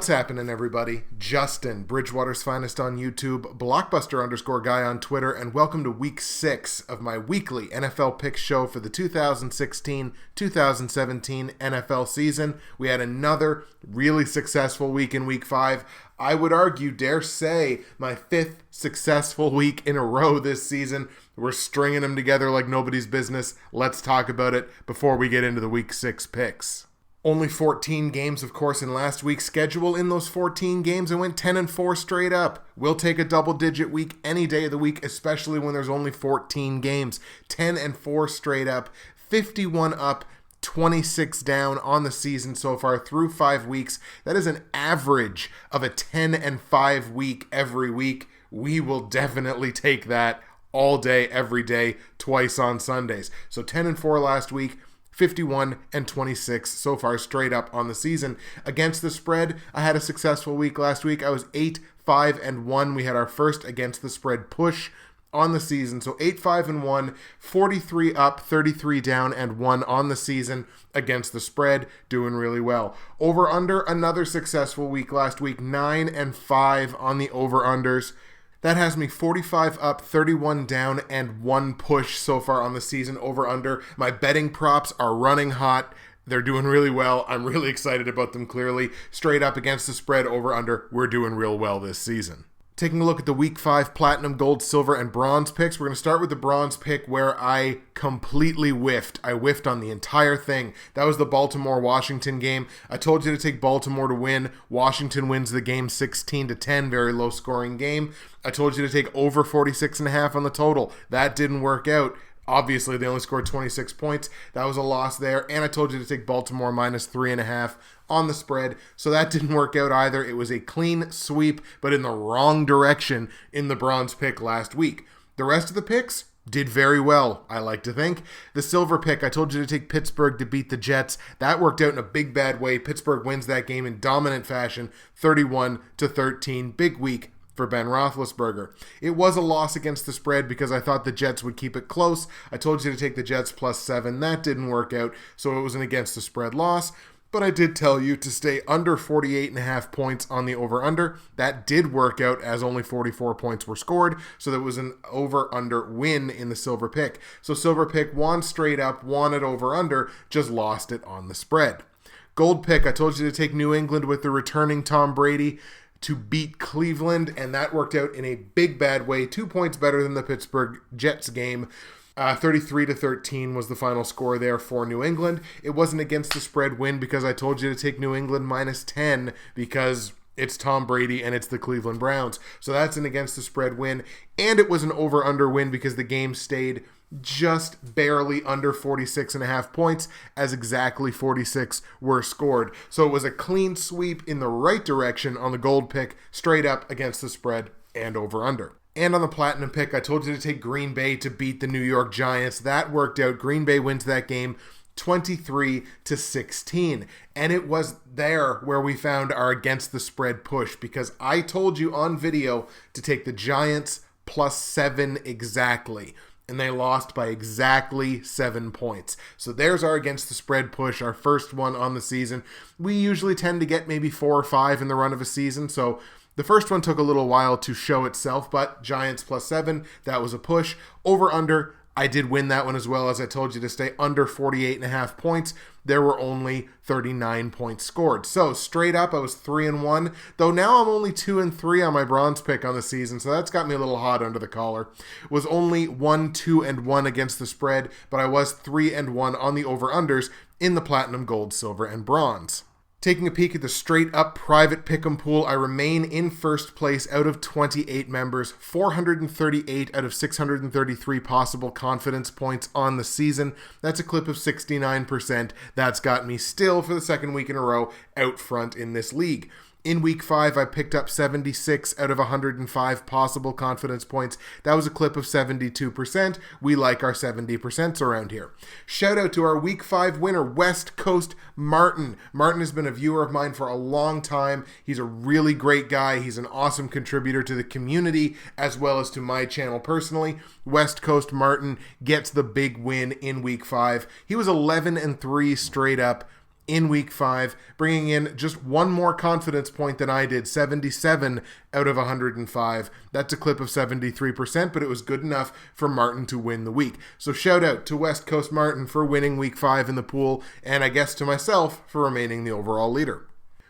What's happening, everybody? Justin, Bridgewater's Finest on YouTube, Blockbuster_guy on Twitter, and welcome to Week 6 of my weekly NFL Picks show for the 2016-2017 NFL season. We had another really successful week in Week 5. I would argue, dare say, my 5th successful week in a row this season. We're stringing them together like nobody's business. Let's talk about it before we get into the Week 6 picks. Only 14 games, of course, in last week's schedule. In those 14 games, I went 10-4 straight up. We'll take a double-digit week any day of the week, especially when there's only 14 games. 10-4 straight up, 51 up, 26 down on the season so far through 5 weeks. That is an average of a 10-5 week every week. We will definitely take that all day, every day, twice on Sundays. So 10-4 last week. 51-26 so far straight up on the season. Against the spread, I had a successful week last week. I was 8-5-1. We had our first against the spread push on the season. So 8-5-1, 43 up, 33 down, and 1 on the season against the spread. Doing really well. Over-under, another successful week last week. 9-5 on the over-unders. That has me 45 up, 31 down, and 1 push so far on the season over-under. My betting props are running hot. They're doing really well. I'm really excited about them, clearly. Straight up against the spread over-under, we're doing real well this season. Taking a look at the Week 5 Platinum, Gold, Silver, and Bronze picks. We're going to start with the Bronze pick where I completely whiffed. I whiffed on the entire thing. That was the Baltimore-Washington game. I told you to take Baltimore to win. Washington wins the game 16-10, very low-scoring game. I told you to take over 46.5 on the total. That didn't work out. Obviously, they only scored 26 points. That was a loss there. And I told you to take Baltimore minus 3.5 on the spread. So that didn't work out either. It was a clean sweep, but in the wrong direction in the Bronze pick last week. The rest of the picks did very well, I like to think. The Silver pick, I told you to take Pittsburgh to beat the Jets. That worked out in a big bad way. Pittsburgh wins that game in dominant fashion, 31-13. Big week for Ben Roethlisberger. It was a loss against the spread because I thought the Jets would keep it close. I told you to take the Jets plus 7. That didn't work out, so it was an against the spread loss. But I did tell you to stay under 48.5 points on the over-under. That did work out as only 44 points were scored, so that was an over-under win in the Silver pick. So Silver pick won straight up, won at over-under, just lost it on the spread. Gold pick, I told you to take New England with the returning Tom Brady to beat Cleveland, and that worked out in a big bad way. 2 points better than the Pittsburgh Jets game. 33-13 was the final score there for New England. It wasn't against the spread win because I told you to take New England minus 10 because it's Tom Brady and it's the Cleveland Browns. So that's an against the spread win. And it was an over-under win because the game stayed just barely under 46.5 points, as exactly 46 were scored. So it was a clean sweep in the right direction on the Gold pick, straight up against the spread and over-under. And on the Platinum pick, I told you to take Green Bay to beat the New York Giants. That worked out. Green Bay wins that game 23-16. And it was there where we found our against the spread push because I told you on video to take the Giants plus 7 exactly. And they lost by exactly 7 points. So there's our against the spread push, our first one on the season. We usually tend to get maybe 4 or 5 in the run of a season, so the first one took a little while to show itself, but Giants plus 7, that was a push. Over under, I did win that one as well, as I told you to stay under 48.5 points. There were only 39 points scored. So straight up, I was 3-1, though now I'm only 2-3 on my Bronze pick on the season, so that's got me a little hot under the collar. Was only 1-2-1 against the spread, but I was 3-1 on the over-unders in the Platinum, Gold, Silver, and Bronze. Taking a peek at the straight-up private pick'em pool, I remain in first place out of 28 members, 438 out of 633 possible confidence points on the season. That's a clip of 69%. That's got me still, for the second week in a row, out front in this league. In week 5, I picked up 76 out of 105 possible confidence points. That was a clip of 72%. We like our 70% around here. Shout out to our week 5 winner, WestCoastMartin. Martin has been a viewer of mine for a long time. He's a really great guy. He's an awesome contributor to the community as well as to my channel personally. WestCoastMartin gets the big win in week 5. He was 11-3 straight up in week 5, bringing in just one more confidence point than I did, 77 out of 105. That's a clip of 73%, but it was good enough for Martin to win the week. So shout out to West Coast Martin for winning week 5 in the pool, and I guess to myself for remaining the overall leader.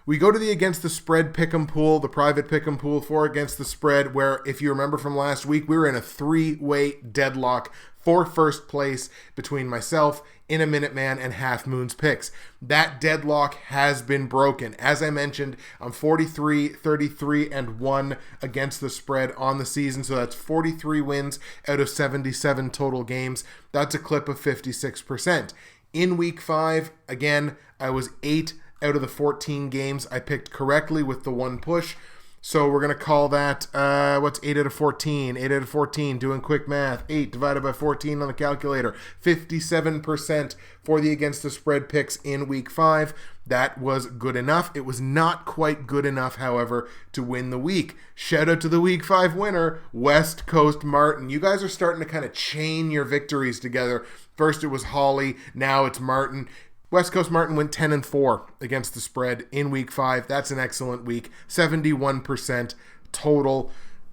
We go to the against the spread pick'em pool, the private pick'em pool for against the spread, where if you remember from last week, we were in a 3-way deadlock for first place between myself, In a Minute Man, and Half Moon's picks. That deadlock has been broken. As I mentioned, I'm 43, 33, and 1 against the spread on the season, so that's 43 wins out of 77 total games. That's a clip of 56%. In week 5, again, I was 8 out of the 14 games I picked correctly with the one push. So we're going to call that, what's 8 out of 14? 8 out of 14, doing quick math. 8 divided by 14 on the calculator. 57% for the against the spread picks in week 5. That was good enough. It was not quite good enough, however, to win the week. Shout out to the week 5 winner, West Coast Martin. You guys are starting to kind of chain your victories together. First it was Holly, now it's Martin. West Coast Martin went 10-4 against the spread in week 5. That's an excellent week. 71% total.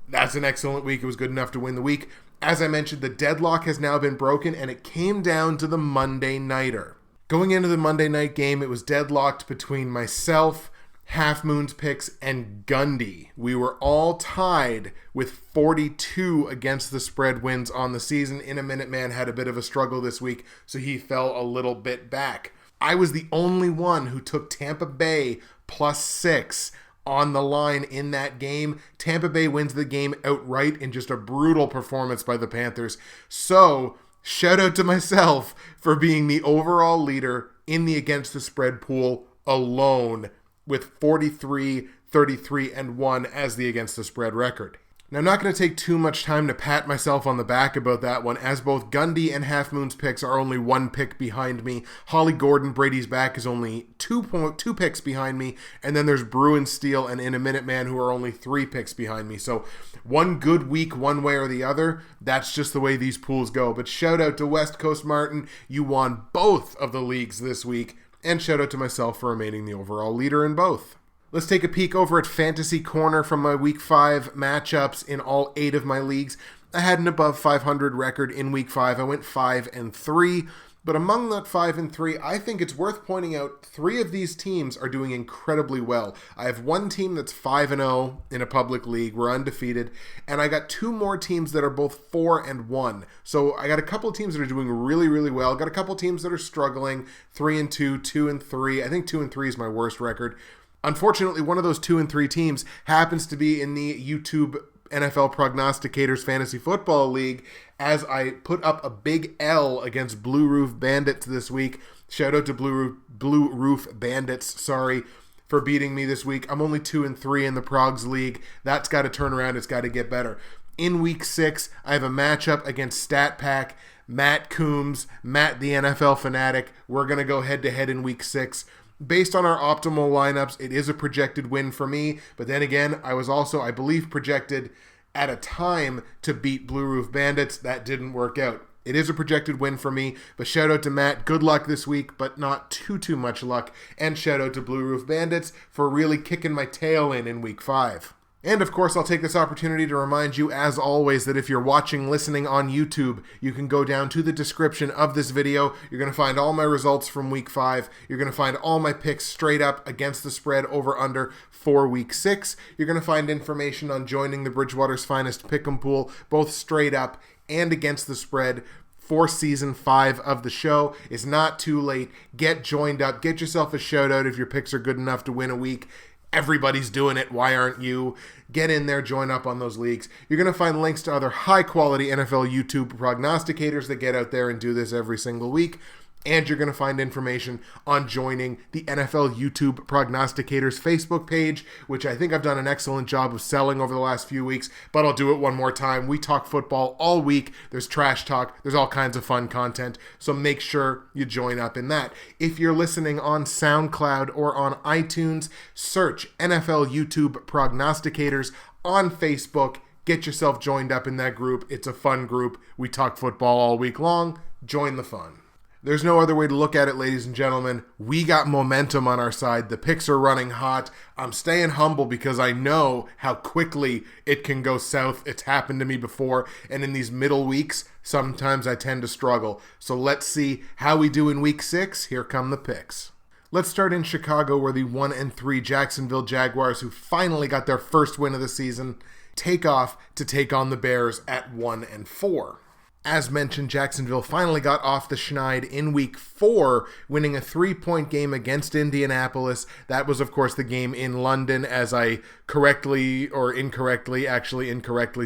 That's an excellent week. It was good enough to win the week. As I mentioned, the deadlock has now been broken, and it came down to the Monday Nighter. Going into the Monday night game, it was deadlocked between myself, Half Moon's picks, and Gundy. We were all tied with 42 against the spread wins on the season. In a Minute Man had a bit of a struggle this week, so he fell a little bit back. I was the only one who took Tampa Bay +6 on the line in that game. Tampa Bay wins the game outright in just a brutal performance by the Panthers. So, shout out to myself for being the overall leader in the against the spread pool alone with 43, 33, and 1 as the against the spread record. Now, I'm not going to take too much time to pat myself on the back about that one, as both Gundy and Half Moon's picks are only 1 pick behind me. Holly Gordon, Brady's back, is only 2 picks behind me, and then there's Bruin Steele and In a Minute Man, who are only 3 picks behind me. So one good week one way or the other. That's just the way these pools go. But shout out to West Coast Martin. You won both of the leagues this week, and shout out to myself for remaining the overall leader in both. Let's take a peek over at Fantasy Corner from my Week 5 matchups in all 8 of my leagues. I had an above 500 record in Week 5. I went 5-3, but among that 5-3, I think it's worth pointing out 3 of these teams are doing incredibly well. I have one team that's 5-0 in a public league. We're undefeated, and I got 2 more teams that are both 4-1. So I got a couple of teams that are doing really, really well. Got a couple of teams that are struggling, 3-2, 2-3. I think 2-3 is my worst record. Unfortunately, one of those 2-3 teams happens to be in the YouTube NFL Prognosticators Fantasy Football League, as I put up a big L against Blue Roof Bandits this week. Shout out to Blue Roof Bandits, for beating me this week. I'm only 2-3 in the Progs League. That's got to turn around. It's got to get better. In Week 6, I have a matchup against Stat Pack, Matt Coombs, Matt the NFL Fanatic. We're going to go head-to-head in Week 6. Based on our optimal lineups, it is a projected win for me. But then again, I was also, I believe, projected at a time to beat Blue Roof Bandits. That didn't work out. It is a projected win for me, but shout out to Matt. Good luck this week, but not too much luck. And shout out to Blue Roof Bandits for really kicking my tail in Week 5. And of course, I'll take this opportunity to remind you, as always, that if you're listening on YouTube, you can go down to the description of this video. You're going to find all my results from Week 5. You're going to find all my picks straight up against the spread over under for Week 6. You're going to find information on joining the Bridgewater's Finest Pick'em Pool, both straight up and against the spread, for Season 5 of the show. It's not too late. Get joined up. Get yourself a shout out if your picks are good enough to win a week. Everybody's doing it. Why aren't you? Get in there, join up on those leagues. You're going to find links to other high-quality NFL YouTube prognosticators that get out there and do this every single week. And you're going to find information on joining the NFL YouTube Prognosticators Facebook page, which I think I've done an excellent job of selling over the last few weeks, but I'll do it one more time. We talk football all week. There's trash talk. There's all kinds of fun content, so make sure you join up in that. If you're listening on SoundCloud or on iTunes, search NFL YouTube Prognosticators on Facebook. Get yourself joined up in that group. It's a fun group. We talk football all week long. Join the fun. There's no other way to look at it, ladies and gentlemen. We got momentum on our side. The picks are running hot. I'm staying humble because I know how quickly it can go south. It's happened to me before. And in these middle weeks, sometimes I tend to struggle. So let's see how we do in week 6. Here come the picks. Let's start in Chicago, where the 1-3 Jacksonville Jaguars, who finally got their first win of the season, take off to take on the Bears at 1-4. As mentioned, Jacksonville finally got off the schneid in week 4, winning a 3-point game against Indianapolis. That was, of course, the game in London, as I incorrectly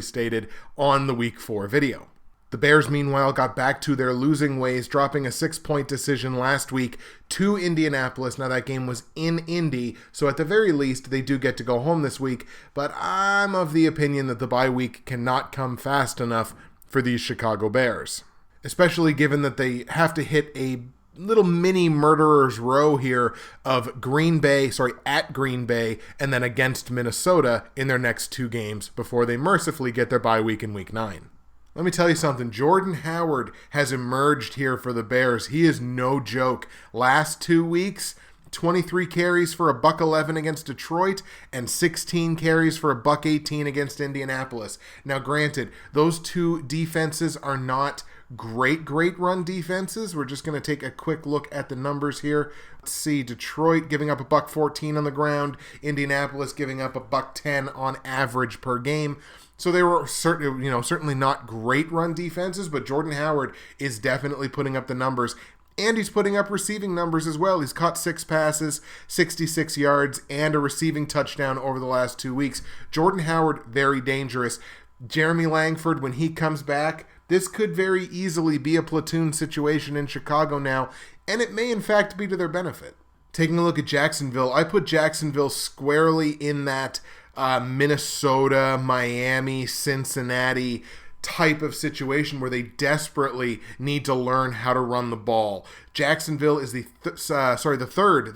stated on the week 4 video. The Bears, meanwhile, got back to their losing ways, dropping a 6-point decision last week to Indianapolis. Now, that game was in Indy, so at the very least, they do get to go home this week, but I'm of the opinion that the bye week cannot come fast enough for these Chicago Bears, especially given that they have to hit a little mini murderer's row here of at Green Bay, and then against Minnesota in their next 2 games before they mercifully get their bye week in week 9. Let me tell you something. Jordan Howard has emerged here for the Bears. He is no joke. Last 2 weeks, 23 carries for $111 against Detroit and 16 carries for $118 against Indianapolis. Now, granted, those 2 defenses are not great run defenses. We're just going to take a quick look at the numbers here. Let's see, Detroit giving up $114 on the ground, Indianapolis giving up $110 on average per game. So they were certainly not great run defenses, but Jordan Howard is definitely putting up the numbers. And he's putting up receiving numbers as well. He's caught 6 passes, 66 yards, and a receiving touchdown over the last 2 weeks. Jordan Howard, very dangerous. Jeremy Langford, when he comes back, this could very easily be a platoon situation in Chicago now, and it may in fact be to their benefit. Taking a look at Jacksonville, I put Jacksonville squarely in that Minnesota, Miami, Cincinnati type of situation where they desperately need to learn how to run the ball. Jacksonville is the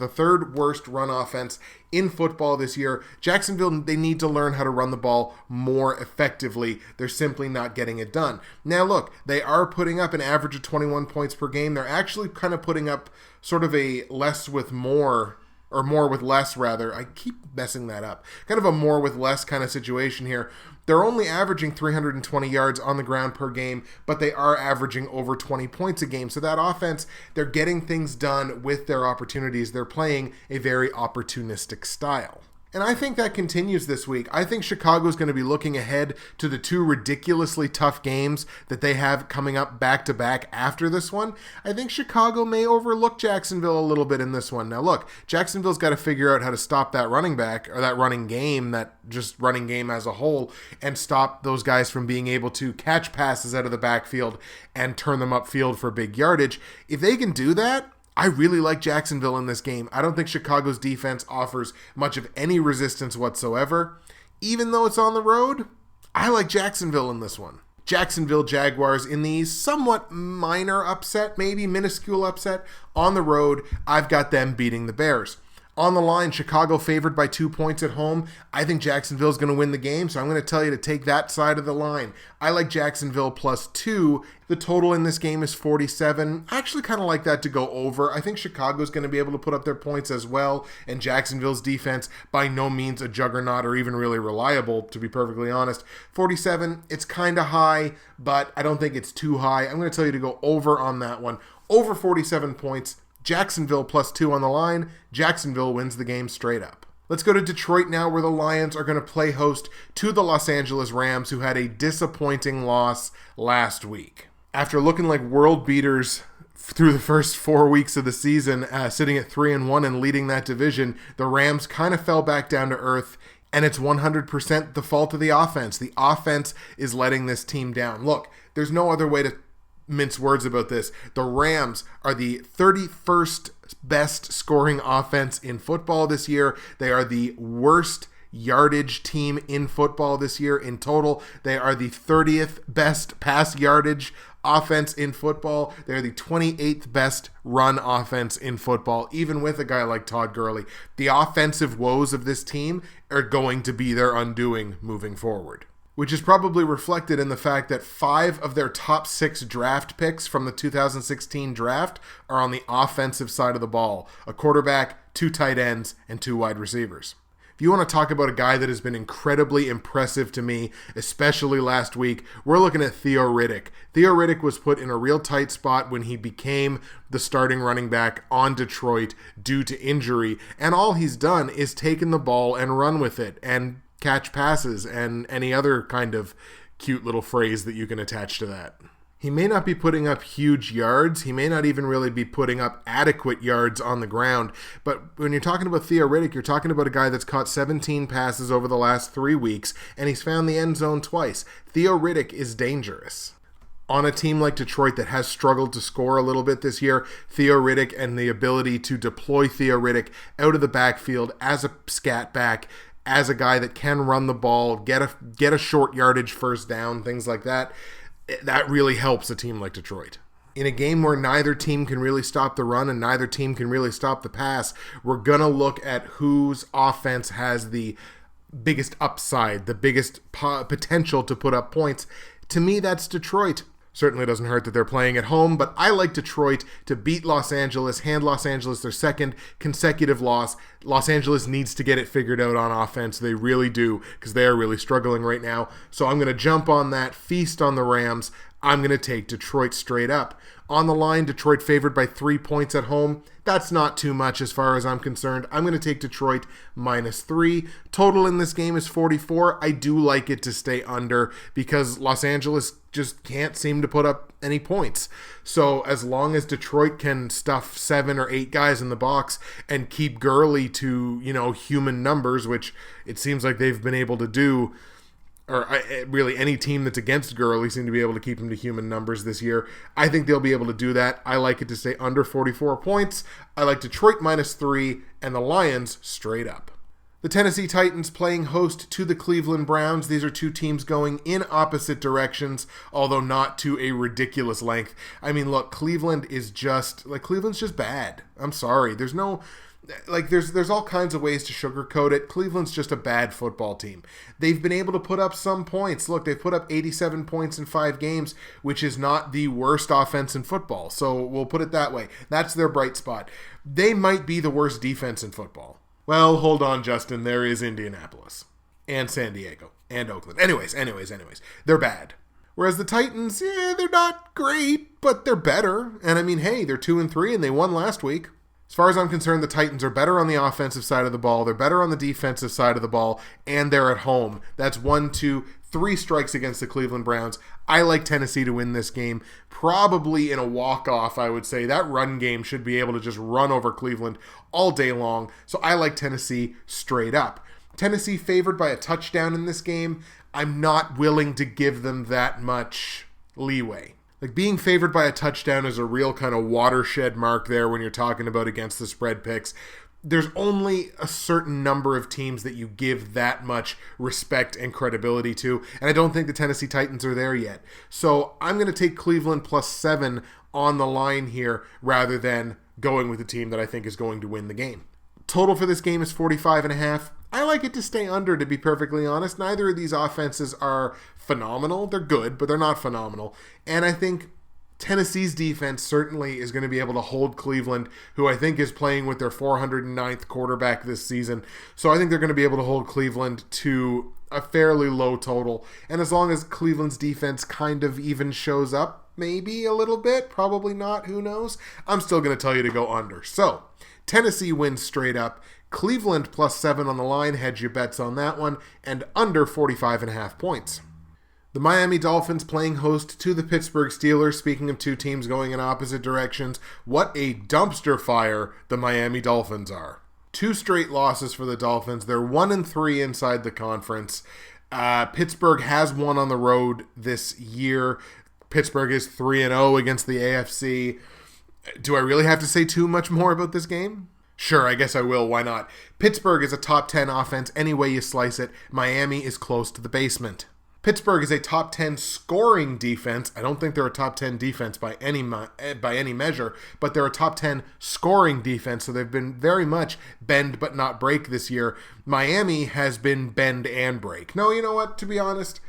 third worst run offense in football this year. Jacksonville, they need to learn how to run the ball more effectively. They're simply not getting it done. Now look, they are putting up an average of 21 points per game. They're actually kind of putting up sort of a less with more, or more with less rather. I keep messing that up. Kind of a more with less kind of situation here. They're only averaging 320 yards on the ground per game, but they are averaging over 20 points a game. So that offense, they're getting things done with their opportunities. They're playing a very opportunistic style. And I think that continues this week. I think Chicago's going to be looking ahead to the 2 ridiculously tough games that they have coming up back-to-back after this one. I think Chicago may overlook Jacksonville a little bit in this one. Now look, Jacksonville's got to figure out how to stop that running back, or that running game as a whole, and stop those guys from being able to catch passes out of the backfield and turn them upfield for big yardage. If they can do that, I really like Jacksonville in this game. I don't think Chicago's defense offers much of any resistance whatsoever. Even though it's on the road, I like Jacksonville in this one. Jacksonville Jaguars in the somewhat minor upset, maybe minuscule upset, on the road. I've got them beating the Bears. On the line, Chicago favored by 2 points at home. I think Jacksonville's going to win the game, so I'm going to tell you to take that side of the line. I like Jacksonville +2. The total in this game is 47. I actually kind of like that to go over. I think Chicago's going to be able to put up their points as well, and Jacksonville's defense, by no means a juggernaut or even really reliable, to be perfectly honest. 47, it's kind of high, but I don't think it's too high. I'm going to tell you to go over on that one. Over 47 points. Jacksonville +2 on the line. Jacksonville wins the game straight up. Let's go to Detroit now, where the Lions are going to play host to the Los Angeles Rams, who had a disappointing loss last week. After looking like world beaters through the first 4 weeks of the season, sitting at 3-1 and leading that division, the Rams kind of fell back down to earth, and it's 100% the fault of the offense. The offense is letting this team down. Look, there's no other way to mince words about this. The Rams are the 31st best scoring offense in football this year. They are the worst yardage team in football this year in total. They are the 30th best pass yardage offense in football. They're the 28th best run offense in football, even with a guy like Todd Gurley. The offensive woes of this team are going to be their undoing moving forward. which is probably reflected in the fact that 5 of their top 6 draft picks from the 2016 draft are on the offensive side of the ball. A quarterback, 2 tight ends, and 2 wide receivers. If you want to talk about a guy that has been incredibly impressive to me, especially last week, we're looking at Theo Riddick. Theo Riddick was put in a real tight spot when he became the starting running back on Detroit due to injury, and all he's done is taken the ball and run with it, and catch passes, and any other kind of cute little phrase that you can attach to that. He may not be putting up huge yards. He may not even really be putting up adequate yards on the ground. But when you're talking about Theo Riddick, you're talking about a guy that's caught 17 passes over the last 3 weeks, and he's found the end zone twice. Theo Riddick is dangerous. On a team like Detroit that has struggled to score a little bit this year, Theo Riddick and the ability to deploy Theo Riddick out of the backfield as a scat back, as a guy that can run the ball, get a short yardage first down, things like that, that really helps a team like Detroit. In a game where neither team can really stop the run and neither team can really stop the pass, we're going to look at whose offense has the biggest upside, the biggest potential to put up points. To me, that's Detroit. Certainly doesn't hurt that they're playing at home, but I like Detroit to beat Los Angeles, hand Los Angeles their second consecutive loss. Los Angeles needs to get it figured out on offense. They really do, because they are really struggling right now. So I'm going to jump on that, feast on the Rams. I'm going to take Detroit straight up. On the line, Detroit favored by 3 points at home. That's not too much as far as I'm concerned. I'm going to take Detroit -3. Total in this game is 44. I do like it to stay under because Los Angeles just can't seem to put up any points. So as long as Detroit can stuff 7 or 8 guys in the box and keep Gurley to, human numbers, which it seems like they've been able to do, or really any team that's against Gurley seem to be able to keep him to human numbers this year. I think they'll be able to do that. I like it to stay under 44 points. I like Detroit -3 and the Lions straight up. The Tennessee Titans playing host to the Cleveland Browns. These are 2 teams going in opposite directions, although not to a ridiculous length. I mean, look, Cleveland's just bad. I'm sorry. There's all kinds of ways to sugarcoat it. Cleveland's just a bad football team. They've been able to put up some points. Look, they've put up 87 points in 5 games, which is not the worst offense in football. So we'll put it that way. That's their bright spot. They might be the worst defense in football. Well, hold on, Justin. There is Indianapolis and San Diego and Oakland. Anyways. They're bad. Whereas the Titans, they're not great, but they're better. And I mean, hey, they're 2-3 and they won last week. As far as I'm concerned, the Titans are better on the offensive side of the ball, they're better on the defensive side of the ball, and they're at home. That's 1, 2, 3 strikes against the Cleveland Browns. I like Tennessee to win this game, probably in a walk-off, I would say. That run game should be able to just run over Cleveland all day long, so I like Tennessee straight up. Tennessee favored by a touchdown in this game. I'm not willing to give them that much leeway. Being favored by a touchdown is a real kind of watershed mark there when you're talking about against the spread picks. There's only a certain number of teams that you give that much respect and credibility to, and I don't think the Tennessee Titans are there yet. So I'm going to take Cleveland +7 on the line here rather than going with the team that I think is going to win the game. Total for this game is 45.5. I like it to stay under, to be perfectly honest. Neither of these offenses are phenomenal. They're good, but they're not phenomenal. And I think Tennessee's defense certainly is going to be able to hold Cleveland, who I think is playing with their 409th quarterback this season. So I think they're going to be able to hold Cleveland to a fairly low total. And as long as Cleveland's defense kind of even shows up, maybe a little bit, probably not, who knows, I'm still going to tell you to go under. So Tennessee wins straight up. Cleveland +7 on the line, hedge your bets on that one, and under 45.5 points. The Miami Dolphins playing host to the Pittsburgh Steelers. Speaking of 2 teams going in opposite directions, what a dumpster fire the Miami Dolphins are. 2 straight losses for the Dolphins. They're 1-3 inside the conference. Pittsburgh has won on the road this year. Pittsburgh is 3-0 against the AFC. Do I really have to say too much more about this game? Sure, I guess I will. Why not? Pittsburgh is a top 10 offense any way you slice it. Miami is close to the basement. Pittsburgh is a top 10 scoring defense. I don't think they're a top 10 defense by any measure, but they're a top 10 scoring defense, so they've been very much bend but not break this year. Miami has been bend and break. No, you know what? To be honest,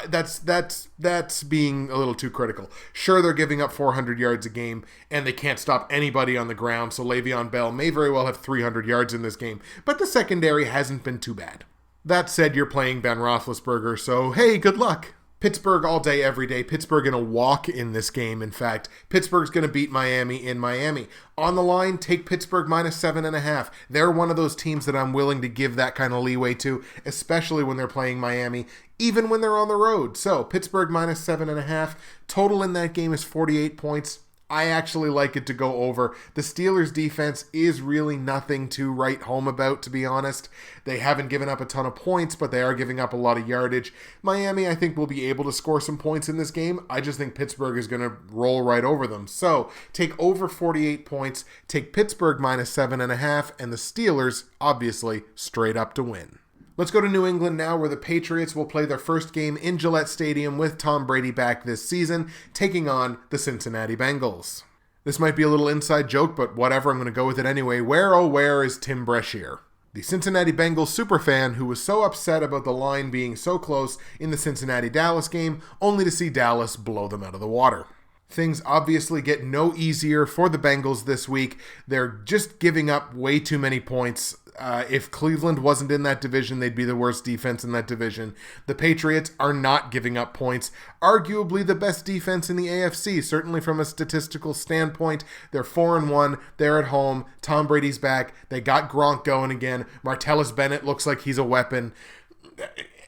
That's being a little too critical. Sure, they're giving up 400 yards a game, and they can't stop anybody on the ground, so Le'Veon Bell may very well have 300 yards in this game, but the secondary hasn't been too bad. That said, you're playing Ben Roethlisberger, so hey, good luck. Pittsburgh all day, every day. Pittsburgh going to walk in this game, in fact. Pittsburgh's going to beat Miami in Miami. On the line, take Pittsburgh minus 7.5. They're one of those teams that I'm willing to give that kind of leeway to, especially when they're playing Miami, even when they're on the road. So, Pittsburgh minus 7.5. Total in that game is 48 points. I actually like it to go over. The Steelers' defense is really nothing to write home about, to be honest. They haven't given up a ton of points, but they are giving up a lot of yardage. Miami, I think, will be able to score some points in this game. I just think Pittsburgh is going to roll right over them. So, take over 48 points, take Pittsburgh minus 7.5, and the Steelers, obviously, straight up to win. Let's go to New England now, where the Patriots will play their first game in Gillette Stadium with Tom Brady back this season, taking on the Cincinnati Bengals. This might be a little inside joke, but whatever, I'm going to go with it anyway. Where, oh where is Tim Brashear? The Cincinnati Bengals superfan who was so upset about the line being so close in the Cincinnati-Dallas game, only to see Dallas blow them out of the water. Things obviously get no easier for the Bengals this week. They're just giving up way too many points. If Cleveland wasn't in that division, they'd be the worst defense in that division. The Patriots are not giving up points. Arguably the best defense in the AFC, certainly from a statistical standpoint. They're 4-1. They're at home. Tom Brady's back. They got Gronk going again. Martellus Bennett looks like he's a weapon.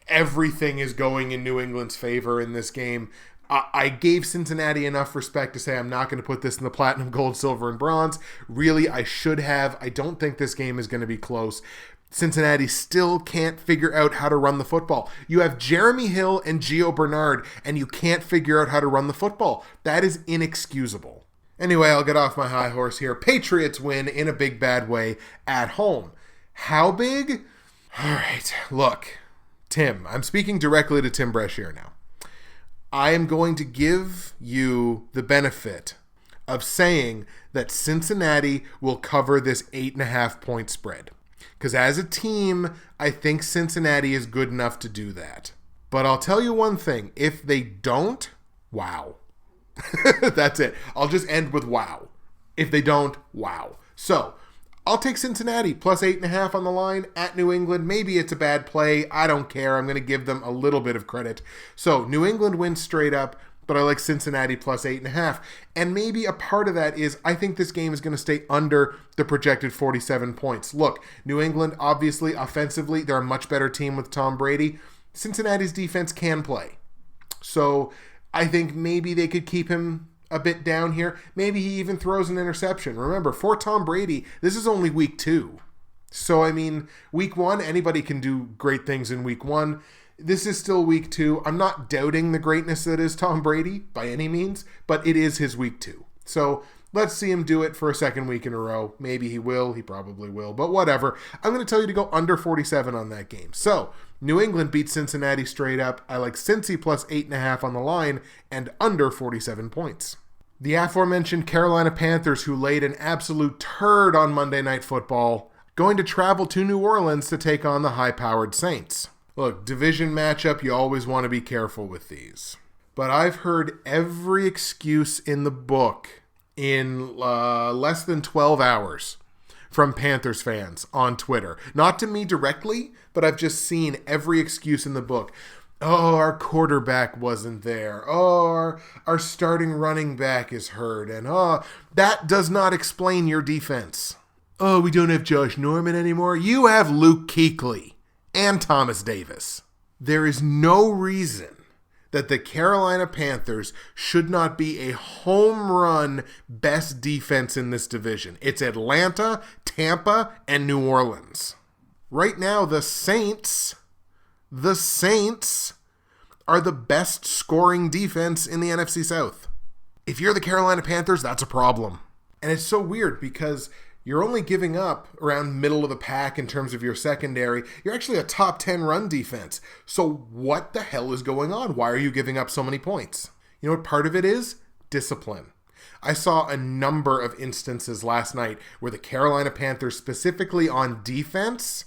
Everything is going in New England's favor in this game. I gave Cincinnati enough respect to say I'm not going to put this in the platinum, gold, silver, and bronze. Really, I should have. I don't think this game is going to be close. Cincinnati still can't figure out how to run the football. You have Jeremy Hill and Gio Bernard, and you can't figure out how to run the football. That is inexcusable. Anyway, I'll get off my high horse here. Patriots win in a big bad way at home. How big? All right, look, Tim. I'm speaking directly to Tim Brashear now. I am going to give you the benefit of saying that Cincinnati will cover this 8.5 point spread. Because as a team, I think Cincinnati is good enough to do that. But I'll tell you one thing. If they don't, wow. That's it. I'll just end with wow. If they don't, wow. So, I'll take Cincinnati plus 8.5 on the line at New England. Maybe it's a bad play. I don't care. I'm going to give them a little bit of credit. So New England wins straight up, but I like Cincinnati plus 8.5. And maybe a part of that is I think this game is going to stay under the projected 47 points. Look, New England, obviously, offensively, they're a much better team with Tom Brady. Cincinnati's defense can play. So I think maybe they could keep him a bit down here. Maybe he even throws an interception. Remember, for Tom Brady, this is only week 2. So, I mean, week 1, anybody can do great things in week 1. This is still week 2. I'm not doubting the greatness that is Tom Brady by any means, but it is his week 2. So, let's see him do it for a second week in a row. Maybe he will. He probably will. But whatever. I'm going to tell you to go under 47 on that game. So, New England beats Cincinnati straight up. I like Cincy plus 8.5 on the line and under 47 points. The aforementioned Carolina Panthers, who laid an absolute turd on Monday Night Football, going to travel to New Orleans to take on the high-powered Saints. Look, division matchup, you always want to be careful with these. But I've heard every excuse in the book in less than 12 hours from Panthers fans on Twitter. Not to me directly, but I've just seen every excuse in the book. Oh, our quarterback wasn't there. Oh, our starting running back is hurt. And that does not explain your defense. Oh, we don't have Josh Norman anymore. You have Luke Kuechly and Thomas Davis. There is no reason that the Carolina Panthers should not be a home run best defense in this division. It's Atlanta, Tampa, and New Orleans. Right now, the Saints are the best scoring defense in the NFC South. If you're the Carolina Panthers, that's a problem. And it's so weird because you're only giving up around middle of the pack in terms of your secondary. You're actually a top 10 run defense. So what the hell is going on? Why are you giving up so many points? You know what part of it is? Discipline. I saw a number of instances last night where the Carolina Panthers, specifically on defense,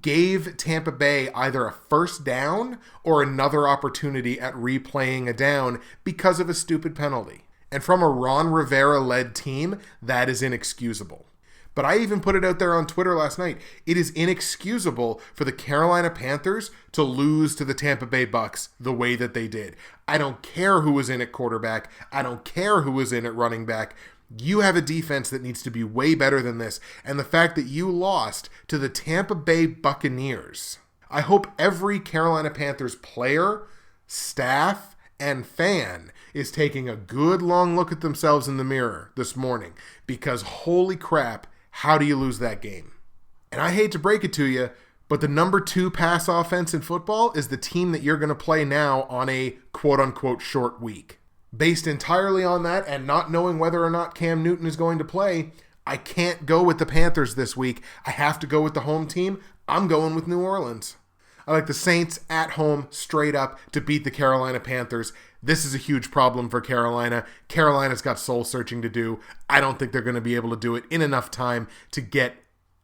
gave Tampa Bay either a first down or another opportunity at replaying a down because of a stupid penalty. And from a Ron Rivera-led team, that is inexcusable. But I even put it out there on Twitter last night. It is inexcusable for the Carolina Panthers to lose to the Tampa Bay Bucks the way that they did. I don't care who was in at quarterback. I don't care who was in at running back. You have a defense that needs to be way better than this. And the fact that you lost to the Tampa Bay Buccaneers. I hope every Carolina Panthers player, staff, and fan is taking a good long look at themselves in the mirror this morning. Because holy crap, how do you lose that game? And I hate to break it to you, but the number 2 pass offense in football is the team that you're going to play now on a quote-unquote short week. Based entirely on that and not knowing whether or not Cam Newton is going to play, I can't go with the Panthers this week. I have to go with the home team. I'm going with New Orleans. I like the Saints at home straight up to beat the Carolina Panthers. This is a huge problem for Carolina. Carolina's got soul searching to do. I don't think they're going to be able to do it in enough time to get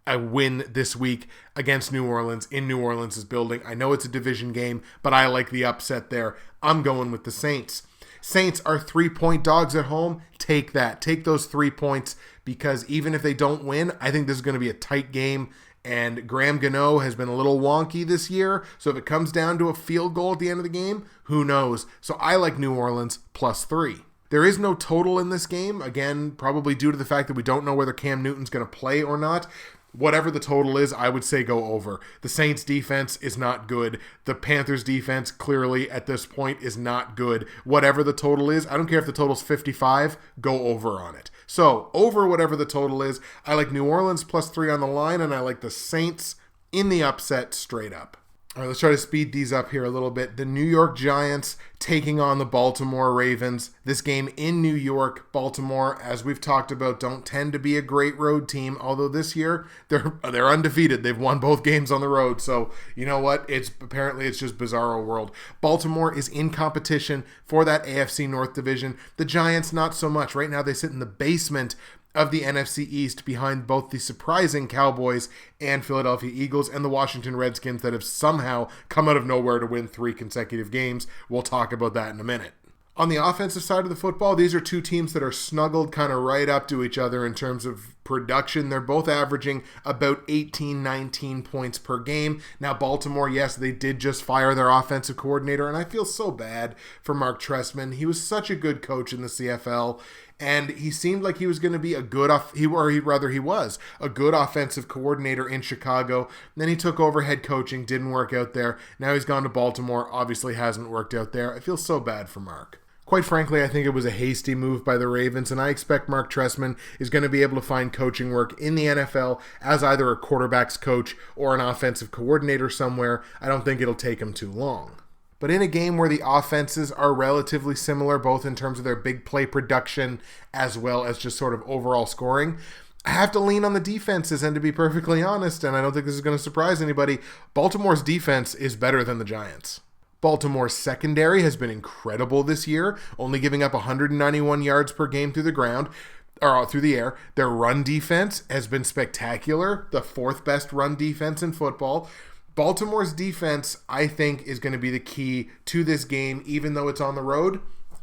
a win this week against New Orleans in New Orleans' building. I know it's a division game, but I like the upset there. I'm going with the Saints. Saints are 3-point dogs at home. Take that. Take those 3 points because even if they don't win, I think this is going to be a tight game. And Graham Gano has been a little wonky this year. So if it comes down to a field goal at the end of the game, who knows? So I like New Orleans +3. There is no total in this game. Again, probably due to the fact that we don't know whether Cam Newton's going to play or not. Whatever the total is, I would say go over. The Saints defense is not good. The Panthers defense clearly at this point is not good. Whatever the total is, I don't care if the total's 55, go over on it. So, over whatever the total is, I like New Orleans +3 on the line, and I like the Saints in the upset straight up. All right, let's try to speed these up here a little bit. The New York Giants taking on the Baltimore Ravens. This game in New York. Baltimore, as we've talked about, don't tend to be a great road team, although this year they're undefeated. They've won both games on the road. So, you know what? It's just bizarro world. Baltimore is in competition for that AFC North division. The Giants, not so much. Right now they sit in the basement of the NFC East behind both the surprising Cowboys and Philadelphia Eagles and the Washington Redskins that have somehow come out of nowhere to win 3 consecutive games. We'll talk about that in a minute. On the offensive side of the football, these are two teams that are snuggled kind of right up to each other in terms of production. They're both averaging about 18, 19 points per game. Now, Baltimore, yes, they did just fire their offensive coordinator, and I feel so bad for Mark Trestman. He was such a good coach in the CFL, and he seemed like he was going to be a good, he was a good offensive coordinator in Chicago. Then he took over head coaching, didn't work out there. Now he's gone to Baltimore, obviously hasn't worked out there. I feel so bad for Mark. Quite frankly, I think it was a hasty move by the Ravens, and I expect Mark Trestman is going to be able to find coaching work in the NFL as either a quarterback's coach or an offensive coordinator somewhere. I don't think it'll take him too long. But in a game where the offenses are relatively similar, both in terms of their big play production as well as just sort of overall scoring, I have to lean on the defenses, and to be perfectly honest, and I don't think this is going to surprise anybody, Baltimore's defense is better than the Giants. Baltimore's secondary has been incredible this year, only giving up 191 yards per game through the air. Their run defense has been spectacular, the 4th best run defense in football. Baltimore's defense, I think, is going to be the key to this game, even though it's on the road.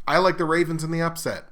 I like the Ravens in the upset.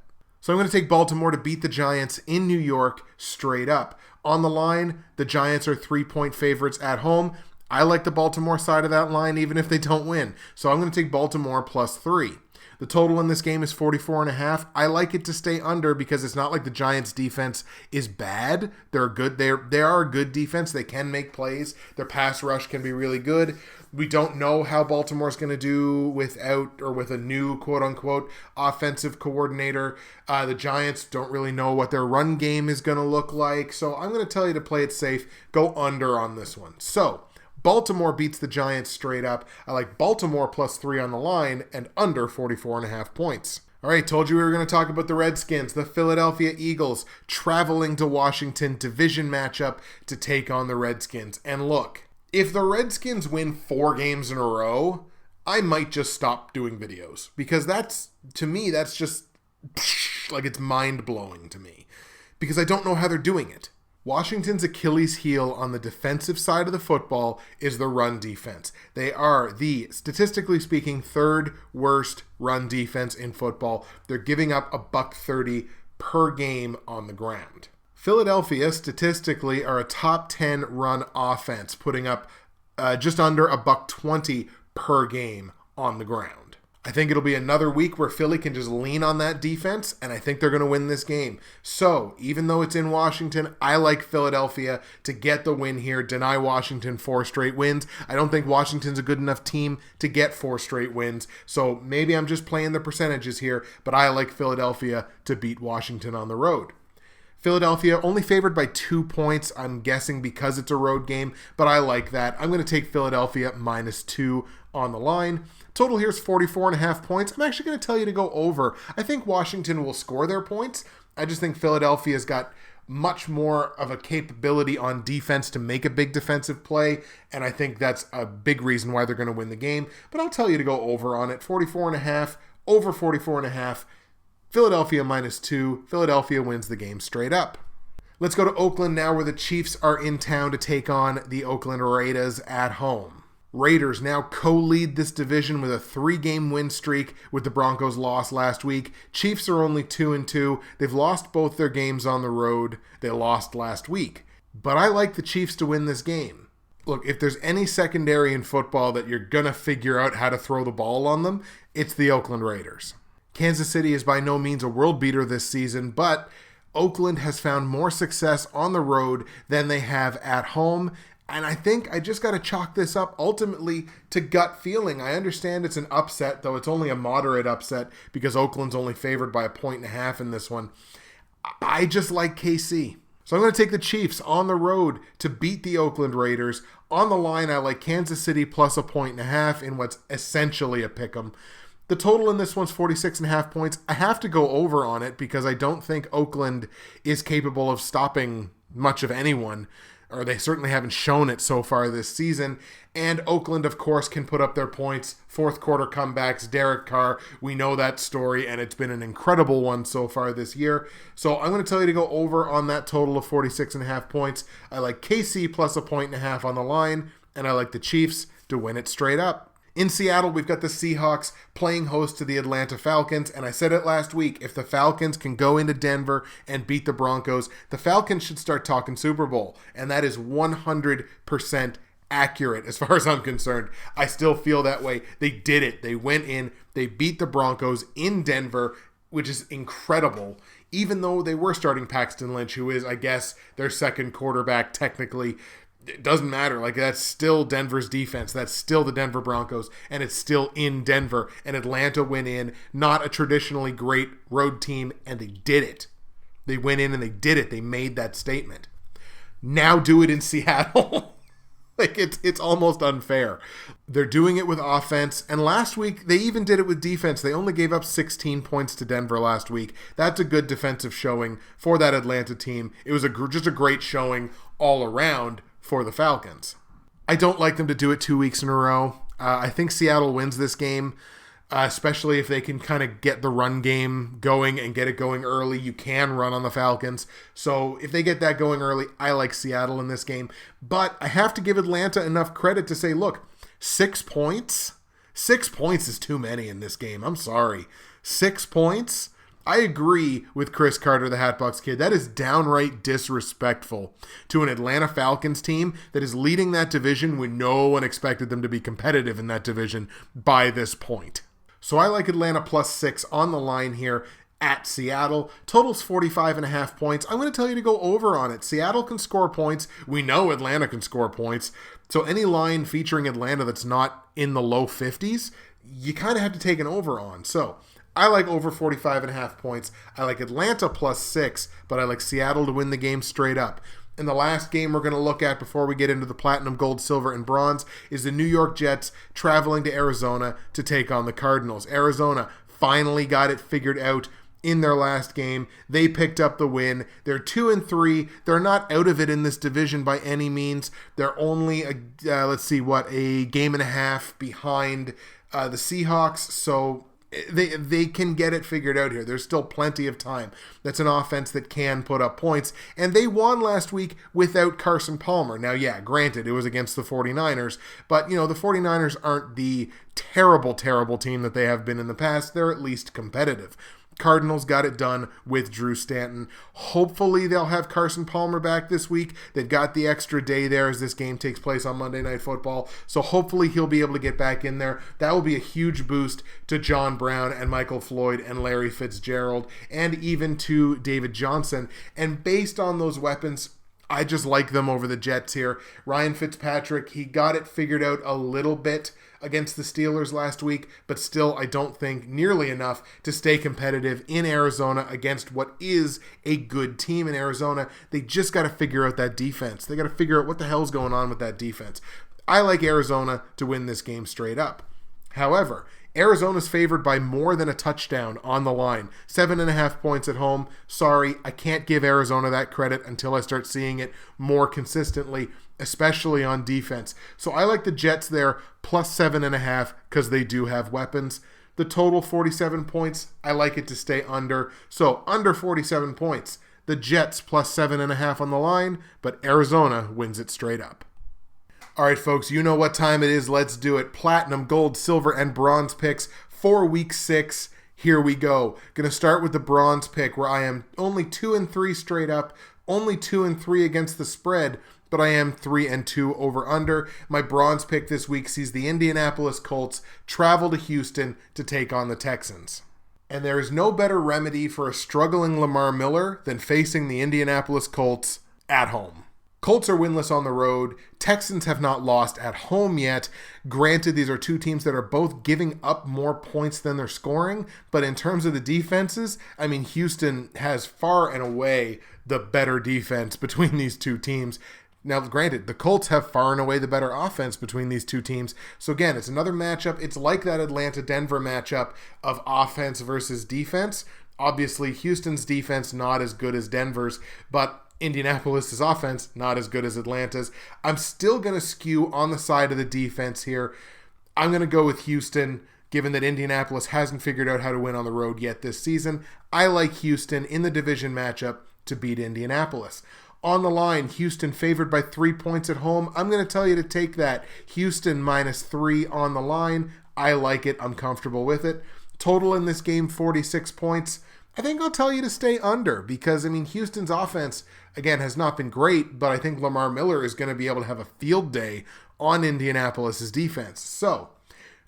So I'm going to take Baltimore to beat the Giants in New York straight up. On the line, the Giants are 3-point favorites at home. I like the Baltimore side of that line even if they don't win. So I'm going to take Baltimore +3. The total in this game is 44.5. I like it to stay under because it's not like the Giants' defense is bad. They're good. They are a good defense. They can make plays. Their pass rush can be really good. We don't know how Baltimore's going to do with a new quote-unquote offensive coordinator. The Giants don't really know what their run game is going to look like. So I'm going to tell you to play it safe. Go under on this one. So Baltimore beats the Giants straight up. I like Baltimore +3 on the line and under 44.5 points. All right, told you we were going to talk about the Redskins, the Philadelphia Eagles, traveling to Washington, division matchup to take on the Redskins. And look, if the Redskins win 4 games in a row, I might just stop doing videos because that's just like it's mind-blowing to me because I don't know how they're doing it. Washington's Achilles heel on the defensive side of the football is the run defense. They are the, statistically speaking, third worst run defense in football. They're giving up $130 per game on the ground. Philadelphia, statistically, are a top 10 run offense, putting up just under $120 per game on the ground. I think it'll be another week where Philly can just lean on that defense, and I think they're going to win this game. So, even though it's in Washington, I like Philadelphia to get the win here, deny Washington 4 straight wins. I don't think Washington's a good enough team to get 4 straight wins, so maybe I'm just playing the percentages here, but I like Philadelphia to beat Washington on the road. Philadelphia only favored by 2 points, I'm guessing because it's a road game, but I like that. I'm going to take Philadelphia -2 on the line. Total here is 44.5 points. I'm actually going to tell you to go over. I think Washington will score their points. I just think Philadelphia's got much more of a capability on defense to make a big defensive play, and I think that's a big reason why they're going to win the game. But I'll tell you to go over on it. 44.5, over 44.5. Philadelphia -2. Philadelphia wins the game straight up. Let's go to Oakland now, where the Chiefs are in town to take on the Oakland Raiders at home. Raiders now co-lead this division with a 3-game win streak with the Broncos' loss last week. Chiefs are only 2-2. They've lost both their games on the road. They lost last week. But I like the Chiefs to win this game. Look, if there's any secondary in football that you're going to figure out how to throw the ball on them, it's the Oakland Raiders. Kansas City is by no means a world beater this season, but Oakland has found more success on the road than they have at home. And I think I just got to chalk this up ultimately to gut feeling. I understand it's an upset, though it's only a moderate upset because Oakland's only favored by 1.5 in this one. I just like KC. So I'm going to take the Chiefs on the road to beat the Oakland Raiders. On the line, I like Kansas City plus 1.5 in what's essentially a pick'em. The total in this one's 46.5 points. I have to go over on it because I don't think Oakland is capable of stopping much of anyone, or they certainly haven't shown it so far this season. And Oakland, of course, can put up their points. Fourth quarter comebacks, Derek Carr, we know that story, and it's been an incredible one so far this year. So I'm going to tell you to go over on that total of 46.5 points. I like KC plus 1.5 on the line, and I like the Chiefs to win it straight up. In Seattle, we've got the Seahawks playing host to the Atlanta Falcons, and I said it last week, if the Falcons can go into Denver and beat the Broncos, the Falcons should start talking Super Bowl, and that is 100% accurate as far as I'm concerned. I still feel that way. They did it. They went in, they beat the Broncos in Denver, which is incredible, even though they were starting Paxton Lynch, who is, I guess, their second quarterback technically. It doesn't matter. Like, that's still Denver's defense. That's still the Denver Broncos, and it's still in Denver. And Atlanta went in, not a traditionally great road team, and they did it. They went in and they did it. They made that statement. Now do it in Seattle. Like, it's almost unfair. They're doing it with offense, and last week they even did it with defense. They only gave up 16 points to Denver last week. That's a good defensive showing for that Atlanta team. It was just a great showing all around for the Falcons. I don't like them to do it 2 weeks in a row. I think Seattle wins this game, especially if they can kind of get the run game going and get it going early. You can run on the Falcons. So if they get that going early, I like Seattle in this game. But I have to give Atlanta enough credit to say, look, 6 points? 6 points is too many in this game. I'm sorry. 6 points? I agree with Chris Carter, the Hatbox Kid. That is downright disrespectful to an Atlanta Falcons team that is leading that division when no one expected them to be competitive in that division by this point. So I like Atlanta plus 6 on the line here at Seattle. Total's 45.5 points. I'm going to tell you to go over on it. Seattle can score points. We know Atlanta can score points. So any line featuring Atlanta that's not in the low 50s, you kind of have to take an over on. So I like over 45.5 points. I like Atlanta plus 6, but I like Seattle to win the game straight up. And the last game we're going to look at before we get into the platinum, gold, silver, and bronze is the New York Jets traveling to Arizona to take on the Cardinals. Arizona finally got it figured out in their last game. They picked up the win. They're 2-3. They're not out of it in this division by any means. They're only, a game and a half behind the Seahawks. So They can get it figured out here. There's still plenty of time. That's an offense that can put up points. And they won last week without Carson Palmer. Now, yeah, granted, it was against the 49ers. But, the 49ers aren't the terrible, terrible team that they have been in the past. They're at least competitive. Cardinals got it done with Drew Stanton. Hopefully they'll have Carson Palmer back this week. They've got the extra day there as this game takes place on Monday Night Football. So hopefully he'll be able to get back in there. That will be a huge boost to John Brown and Michael Floyd and Larry Fitzgerald and even to David Johnson. And based on those weapons, I just like them over the Jets here. Ryan Fitzpatrick, he got it figured out a little bit against the Steelers last week, but still I don't think nearly enough to stay competitive in Arizona against what is a good team in Arizona. They just got to figure out that defense. They got to figure out what the hell's going on with that defense. I like Arizona to win this game straight up. However, Arizona's favored by more than a touchdown on the line. 7.5 points at home. Sorry, I can't give Arizona that credit until I start seeing it more consistently, especially on defense. So I like the Jets there, plus 7.5, because they do have weapons. The total, 47 points, I like it to stay under. So under 47 points. The Jets plus 7.5 on the line, but Arizona wins it straight up. All right, folks, you know what time it is. Let's do it. Platinum, gold, silver, and bronze picks for week 6. Here we go. Going to start with the bronze pick where I am only 2-3 straight up, only 2-3 against the spread, but I am 3-2 over under. My bronze pick this week sees the Indianapolis Colts travel to Houston to take on the Texans. And there is no better remedy for a struggling Lamar Miller than facing the Indianapolis Colts at home. Colts are winless on the road. Texans have not lost at home yet. Granted, these are two teams that are both giving up more points than they're scoring, but in terms of the defenses, Houston has far and away the better defense between these two teams. Now, granted, the Colts have far and away the better offense between these two teams. So again, it's another matchup. It's like that Atlanta-Denver matchup of offense versus defense. Obviously, Houston's defense not as good as Denver's, but Indianapolis' offense not as good as Atlanta's. I'm still going to skew on the side of the defense here. I'm going to go with Houston, given that Indianapolis hasn't figured out how to win on the road yet this season. I like Houston in the division matchup to beat Indianapolis. On the line, Houston favored by 3 points at home. I'm going to tell you to take that. Houston -3 on the line. I like it. I'm comfortable with it. Total in this game, 46 points. I think I'll tell you to stay under because, Houston's offense, again, has not been great, but I think Lamar Miller is going to be able to have a field day on Indianapolis' defense. So,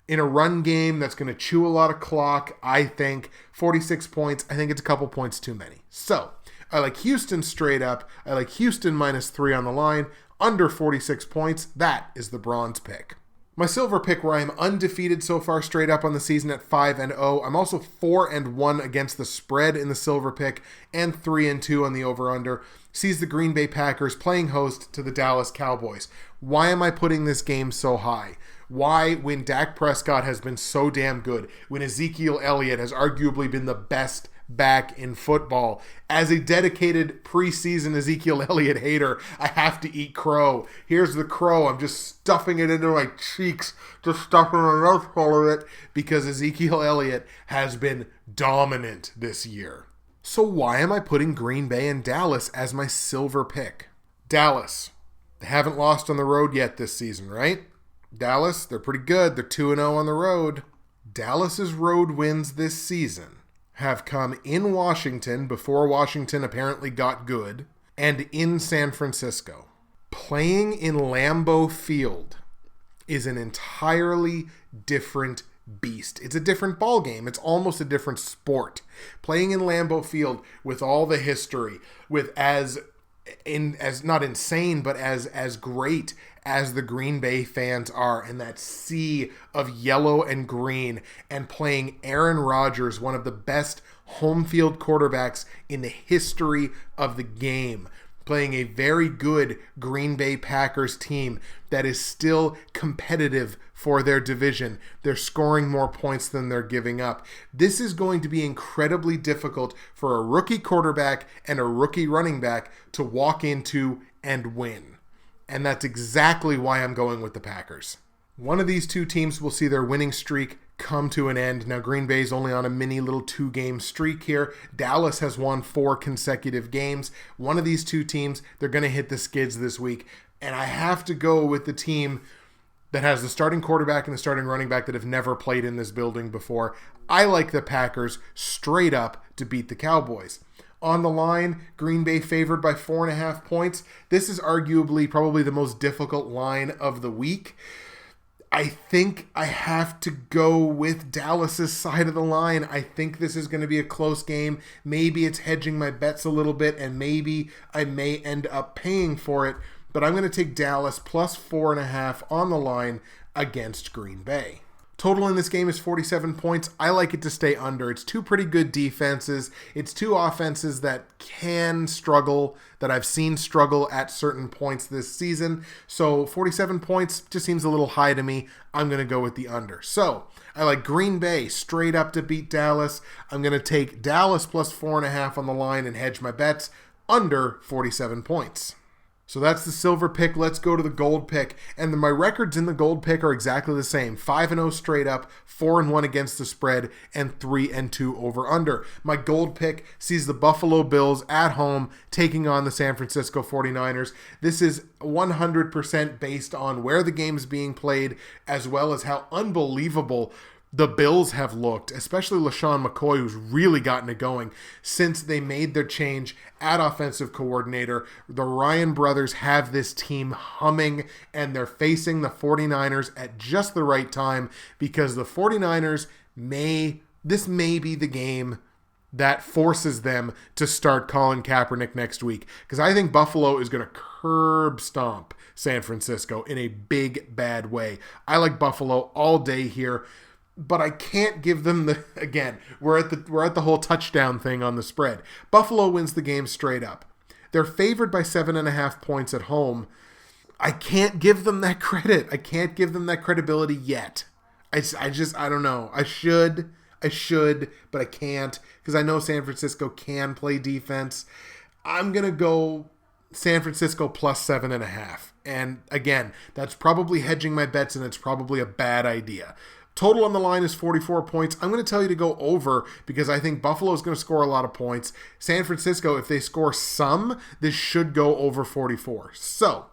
in a run game that's going to chew a lot of clock, I think 46 points, I think it's a couple points too many. So, I like Houston straight up. I like Houston -3 on the line, under 46 points. That is the bronze pick. My silver pick where I am undefeated so far straight up on the season at 5-0. I'm also 4-1 against the spread in the silver pick and 3-2 on the over-under. Sees the Green Bay Packers playing host to the Dallas Cowboys. Why am I putting this game so high? Why, when Dak Prescott has been so damn good, when Ezekiel Elliott has arguably been the best back in football? As a dedicated preseason Ezekiel Elliott hater, I have to eat crow. Here's the crow. I'm just stuffing it into my cheeks, just stuffing my mouth full of it, because Ezekiel Elliott has been dominant this year. So why am I putting Green Bay and Dallas as my silver pick? Dallas, they haven't lost on the road yet this season, right? Dallas, they're pretty good. They're 2-0 on the road. Dallas's road wins this season have come in Washington before Washington apparently got good, and in San Francisco. Playing in Lambeau Field is an entirely different beast. It's a different ball game. It's almost a different sport. Playing in Lambeau Field with all the history, with as not insane, but as great as the Green Bay fans are, and that sea of yellow and green, and playing Aaron Rodgers, one of the best home field quarterbacks in the history of the game, playing a very good Green Bay Packers team that is still competitive for their division. They're scoring more points than they're giving up. This is going to be incredibly difficult for a rookie quarterback and a rookie running back to walk into and win. And that's exactly why I'm going with the Packers. One of these two teams will see their winning streak come to an end. Now, Green Bay's only on a mini little 2-game streak here. Dallas has won 4 consecutive games. One of these two teams, they're going to hit the skids this week. And I have to go with the team that has the starting quarterback and the starting running back that have never played in this building before. I like the Packers straight up to beat the Cowboys. On the line, Green Bay favored by 4.5 points. This is arguably probably the most difficult line of the week. I think I have to go with Dallas's side of the line. I think this is going to be a close game. Maybe it's hedging my bets a little bit, and maybe I may end up paying for it. But I'm going to take Dallas plus 4.5 on the line against Green Bay. Total in this game is 47 points. I like it to stay under. It's two pretty good defenses. It's two offenses that can struggle, that I've seen struggle at certain points this season. So 47 points just seems a little high to me. I'm going to go with the under. So I like Green Bay straight up to beat Dallas. I'm going to take Dallas plus 4.5 on the line and hedge my bets under 47 points. So that's the silver pick. Let's go to the gold pick. And my records in the gold pick are exactly the same. 5-0 straight up, 4-1 against the spread, and 3-2 over under. My gold pick sees the Buffalo Bills at home taking on the San Francisco 49ers. This is 100% based on where the game is being played, as well as how unbelievable the Bills have looked, especially LaShawn McCoy, who's really gotten it going since they made their change at offensive coordinator. The Ryan brothers have this team humming, and they're facing the 49ers at just the right time because the 49ers this may be the game that forces them to start Colin Kaepernick next week, because I think Buffalo is going to curb stomp San Francisco in a big, bad way. I like Buffalo all day here. But I can't give them we're at the whole touchdown thing on the spread. Buffalo wins the game straight up. They're favored by 7.5 points at home. I can't give them that credit. I can't give them that credibility yet. I don't know. I should, but I can't, because I know San Francisco can play defense. I'm going to go San Francisco plus 7.5. And again, that's probably hedging my bets, and it's probably a bad idea. Total on the line is 44 points. I'm going to tell you to go over because I think Buffalo is going to score a lot of points. San Francisco, if they score some, this should go over 44. So,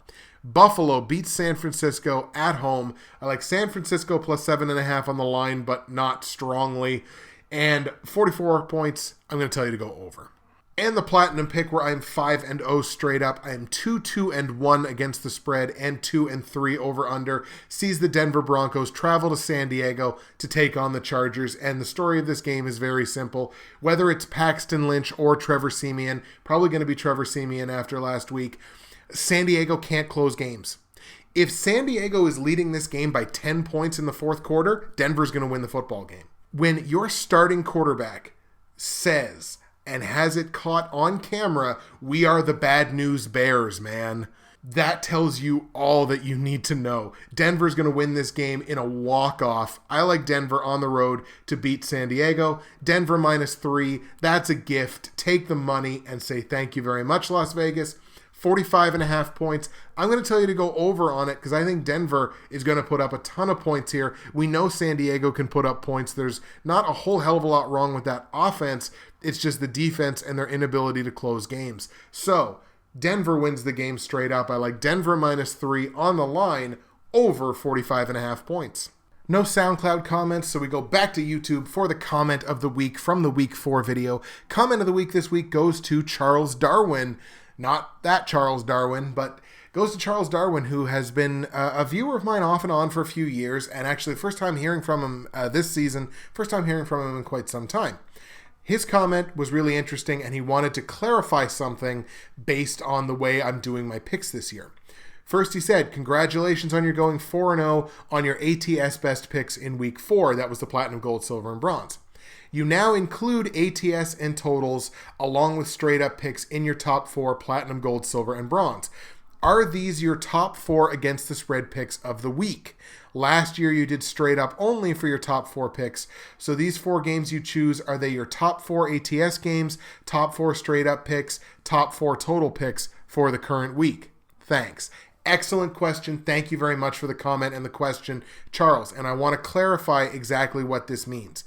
Buffalo beats San Francisco at home. I like San Francisco plus 7.5 on the line, but not strongly. And 44 points, I'm going to tell you to go over. And the platinum pick, where I'm 5-0 straight up. I am 2-1 against the spread and 2-3 over under. Sees the Denver Broncos travel to San Diego to take on the Chargers. And the story of this game is very simple. Whether it's Paxton Lynch or Trevor Siemian, probably going to be Trevor Siemian after last week, San Diego can't close games. If San Diego is leading this game by 10 points in the fourth quarter, Denver's going to win the football game. When your starting quarterback says, and has it caught on camera, "We are the bad news bears, man," that tells you all that you need to know. Denver's going to win this game in a walk-off. I like Denver on the road to beat San Diego. Denver -3, that's a gift. Take the money and say thank you very much, Las Vegas. 45.5 points. I'm going to tell you to go over on it because I think Denver is going to put up a ton of points here. We know San Diego can put up points. There's not a whole hell of a lot wrong with that offense. It's just the defense and their inability to close games. So, Denver wins the game straight up. I like Denver -3 on the line over 45.5 points. No SoundCloud comments, so we go back to YouTube for the comment of the week from the Week 4 video. Comment of the week this week goes to Charles Darwin. Not that Charles Darwin, but goes to Charles Darwin, who has been a viewer of mine off and on for a few years, and actually first time hearing from him this season, first time hearing from him in quite some time. His comment was really interesting, and he wanted to clarify something based on the way I'm doing my picks this year. First, he said, "Congratulations on your going 4-0 on your ATS best picks in Week 4. That was the Platinum, Gold, Silver, and Bronze. You now include ATS and totals along with straight-up picks in your top 4 Platinum, Gold, Silver, and Bronze. Are these your top 4 against the spread picks of the week? Last year, you did straight up only for your top 4 picks. So these 4 games you choose, are they your top 4 ATS games, top 4 straight-up picks, top 4 total picks for the current week? Thanks." Excellent question. Thank you very much for the comment and the question, Charles. And I want to clarify exactly what this means.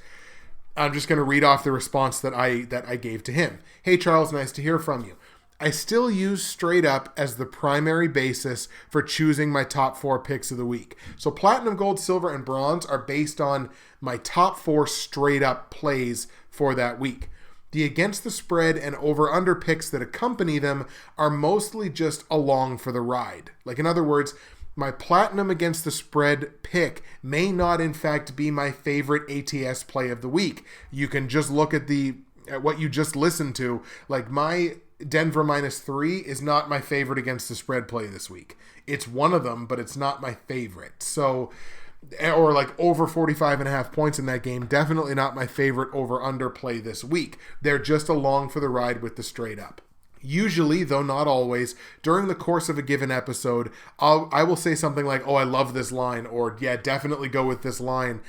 I'm just going to read off the response that I gave to him. Hey, Charles, nice to hear from you. I still use straight up as the primary basis for choosing my top 4 picks of the week. So platinum, gold, silver, and bronze are based on my top 4 straight up plays for that week. The against the spread and over-under picks that accompany them are mostly just along for the ride. Like, in other words, my platinum against the spread pick may not in fact be my favorite ATS play of the week. You can just look at what you just listened to. Like, my Denver -3 is not my favorite against the spread play this week. It's one of them, but it's not my favorite. So, or like over 45.5 points in that game, definitely not my favorite over-under play this week. They're just along for the ride with the straight up. Usually, though not always, during the course of a given episode, I will say something like, oh, I love this line, or yeah, definitely go with this line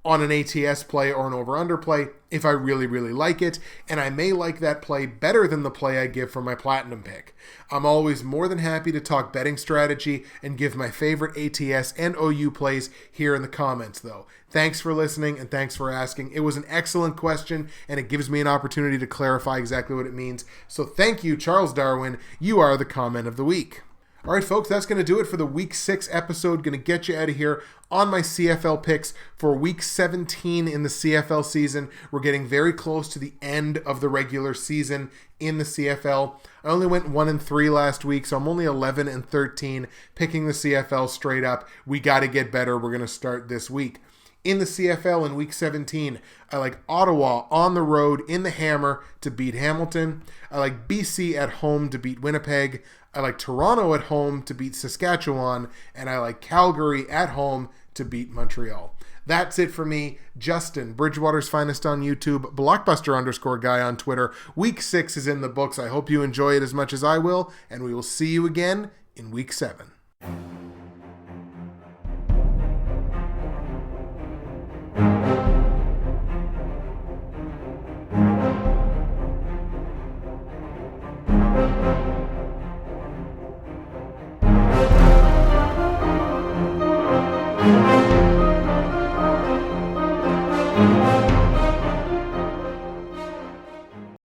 on an ATS play or an over-under play if I really, really like it, and I may like that play better than the play I give for my platinum pick. I'm always more than happy to talk betting strategy and give my favorite ATS and OU plays here in the comments, though. Thanks for listening and thanks for asking. It was an excellent question, and it gives me an opportunity to clarify exactly what it means. So thank you, Charles Darwin. You are the comment of the week. All right, folks, that's going to do it for the Week 6 episode. Going to get you out of here on my CFL picks for Week 17 in the CFL season. We're getting very close to the end of the regular season in the CFL. I only went 1-3 last week, so I'm only 11-13 picking the CFL straight up. We got to get better. We're going to start this week. In the CFL in Week 17, I like Ottawa on the road in the Hammer to beat Hamilton. I like BC at home to beat Winnipeg. I like Toronto at home to beat Saskatchewan. And I like Calgary at home to beat Montreal. That's it for me. Justin, Bridgewater's Finest on YouTube, Blockbuster_guy on Twitter. Week 6 is in the books. I hope you enjoy it as much as I will. And we will see you again in Week 7.